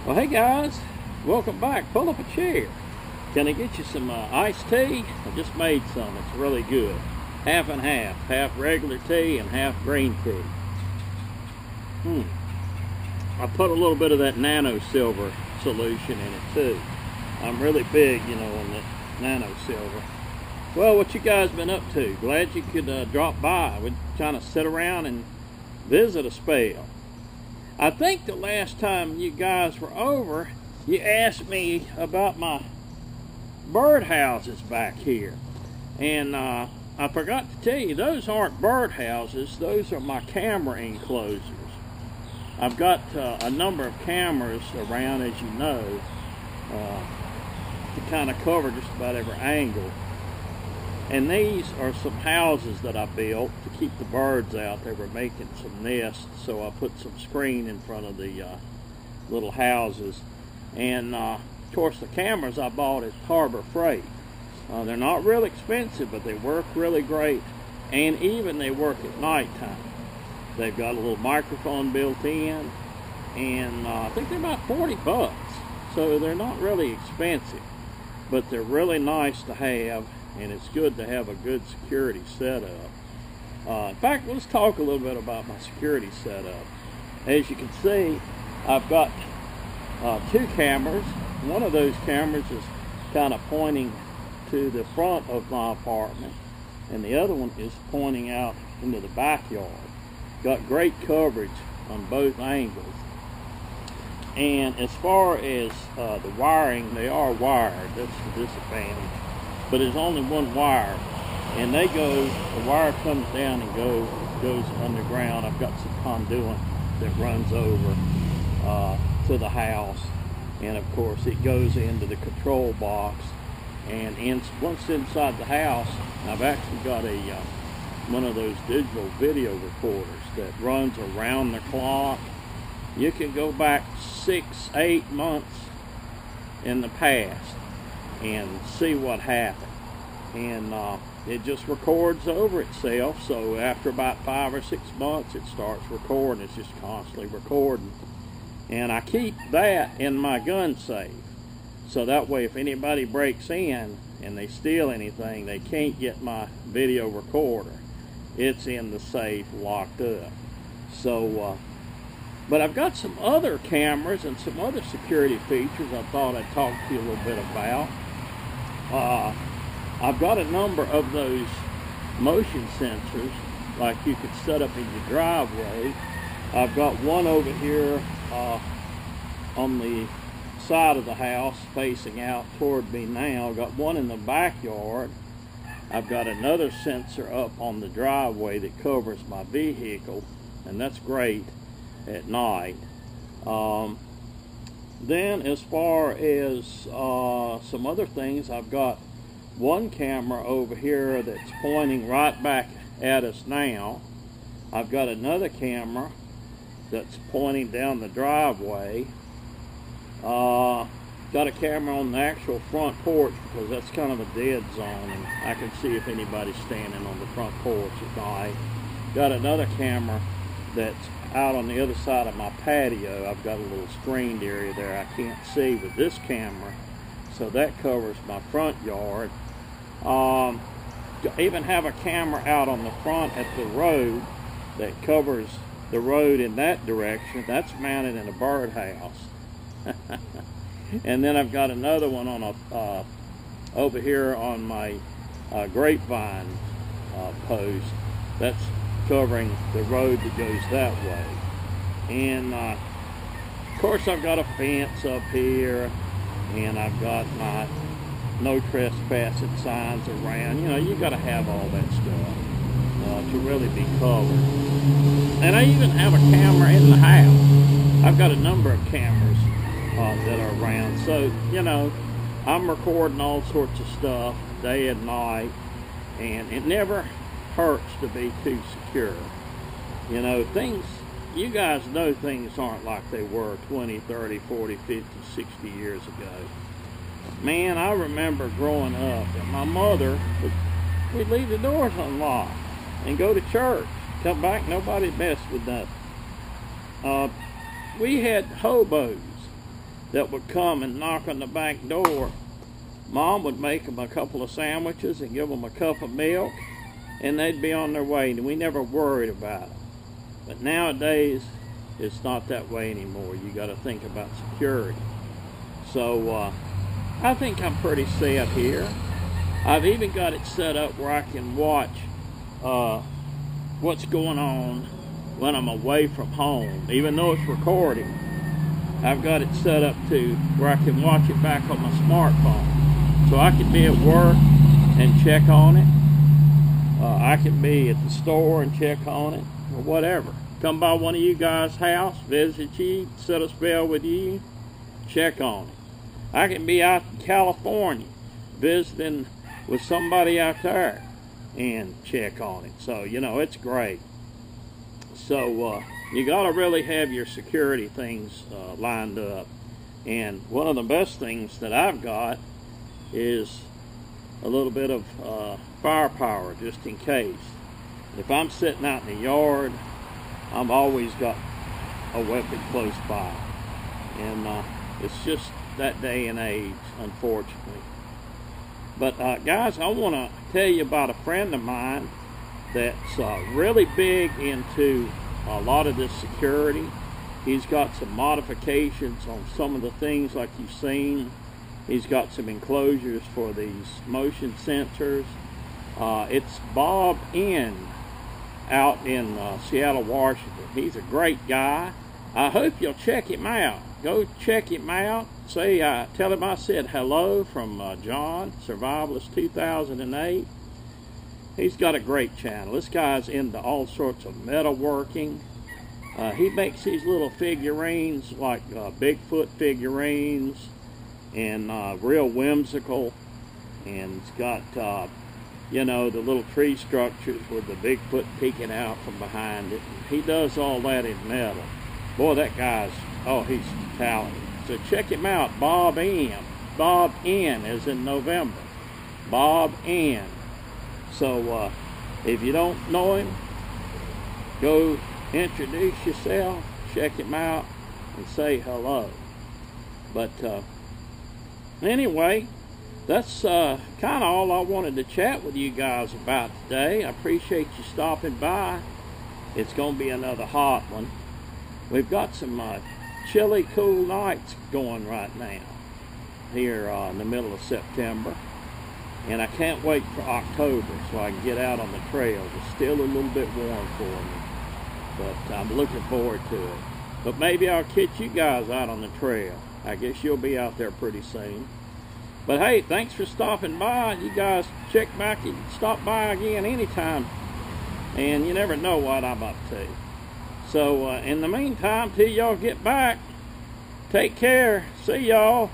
Well, hey guys, welcome back. Pull up a chair. Can I get you some iced tea? I just made some. It's really good. Half and half. Half regular tea and half green tea. I put a little bit of that nano silver solution in it too. I'm really big, on the nano silver. Well, what you guys been up to? Glad you could drop by. We're trying to sit around and visit a spell. I think the last time you guys were over, you asked me about my bird houses back here. And I forgot to tell you, those aren't bird houses, those are my camera enclosures. I've got a number of cameras around, as you know, to kind of cover just about every angle. And these are some houses that I built to keep the birds out. They were making some nests, so I put some screen in front of the little houses. And of course the cameras I bought at Harbor Freight. They're not real expensive, but they work really great, and even they work at nighttime. They've got a little microphone built in, and I think they're about 40 bucks. So they're not really expensive, but they're really nice to have. And it's good to have a good security setup. In fact, let's talk a little bit about my security setup. As you can see, I've got two cameras. One of those cameras is kind of pointing to the front of my apartment, and the other one is pointing out into the backyard. Got great coverage on both angles. And as far as the wiring, they are wired. That's the disadvantage. But there's only one wire, and the wire comes down and goes underground. I've got some conduit that runs over to the house, and of course it goes into the control box. And once inside the house, I've actually got one of those digital video recorders that runs around the clock. You can go back 6-8 months in the past and see what happened, and it just records over itself. So after about 5 or 6 months it starts recording. It's just constantly recording, and I keep that in my gun safe, so that way if anybody breaks in and they steal anything, they can't get my video recorder. It's in the safe locked up. So but I've got some other cameras and some other security features I thought I'd talk to you a little bit about. I've got a number of those motion sensors like you could set up in your driveway. I've got one over here on the side of the house facing out toward me now. I've got one in the backyard. I've got another sensor up on the driveway that covers my vehicle, and that's great at night. Then as far as some other things, I've got one camera over here that's pointing right back at us now. I've got another camera that's pointing down the driveway. Got a camera on the actual front porch because that's kind of a dead zone, and I can see if anybody's standing on the front porch at night. Got another camera that's out on the other side of my patio. I've got a little screened area there I can't see with this camera, so that covers my front yard. Even have a camera out on the front at the road that covers the road in that direction. That's mounted in a birdhouse. And then I've got another one on over here on my grapevine post. That's covering the road that goes that way. And of course I've got a fence up here, and I've got my no trespassing signs around. You got to have all that stuff to really be covered. And I even have a camera in the house. I've got a number of cameras that are around, so I'm recording all sorts of stuff day and night, and it never hurts to be too secure. Things, you guys know things aren't like they were 20, 30, 40, 50, 60 years ago. Man, I remember growing up, and my mother would leave the doors unlocked and go to church. Come back, nobody messed with nothing. We had hobos that would come and knock on the back door. Mom would make them a couple of sandwiches and give them a cup of milk, and they'd be on their way, and we never worried about it. But nowadays, it's not that way anymore. You got to think about security. So I think I'm pretty safe here. I've even got it set up where I can watch what's going on when I'm away from home, even though it's recording. I've got it set up to where I can watch it back on my smartphone. So I can be at work and check on it. I can be at the store and check on it, or whatever. Come by one of you guys' house, visit you, set a spell with you, check on it. I can be out in California visiting with somebody out there and check on it. So, you know, it's great. So you got to really have your security things lined up. And one of the best things that I've got is a little bit of firepower, just in case. If I'm sitting out in the yard, I've always got a weapon close by. And it's just that day and age, unfortunately. But guys, I want to tell you about a friend of mine that's really big into a lot of this security. He's got some modifications on some of the things like you've seen. He's got some enclosures for these motion sensors. It's Bob N. out in Seattle, Washington. He's a great guy. I hope you'll check him out. Go check him out. Say, tell him I said hello from John, Survivalist 2008. He's got a great channel. This guy's into all sorts of metalworking. He makes these little figurines, like Bigfoot figurines, and real whimsical. And it's got, you know, the little tree structures with the Bigfoot peeking out from behind it. And he does all that in metal. Boy, that guy's, oh, he's talented. So check him out, Bob N. Bob N as in November. Bob N. So if you don't know him, go introduce yourself, check him out, and say hello. But anyway, that's kind of all I wanted to chat with you guys about today. I appreciate you stopping by. It's going to be another hot one. We've got some chilly, cool nights going right now here in the middle of September. And I can't wait for October so I can get out on the trails. It's still a little bit warm for me, but I'm looking forward to it. But maybe I'll catch you guys out on the trail. I guess you'll be out there pretty soon. But hey, thanks for stopping by. You guys check back and stop by again anytime. And you never know what I'm up to. So in the meantime, till y'all get back, take care. See y'all.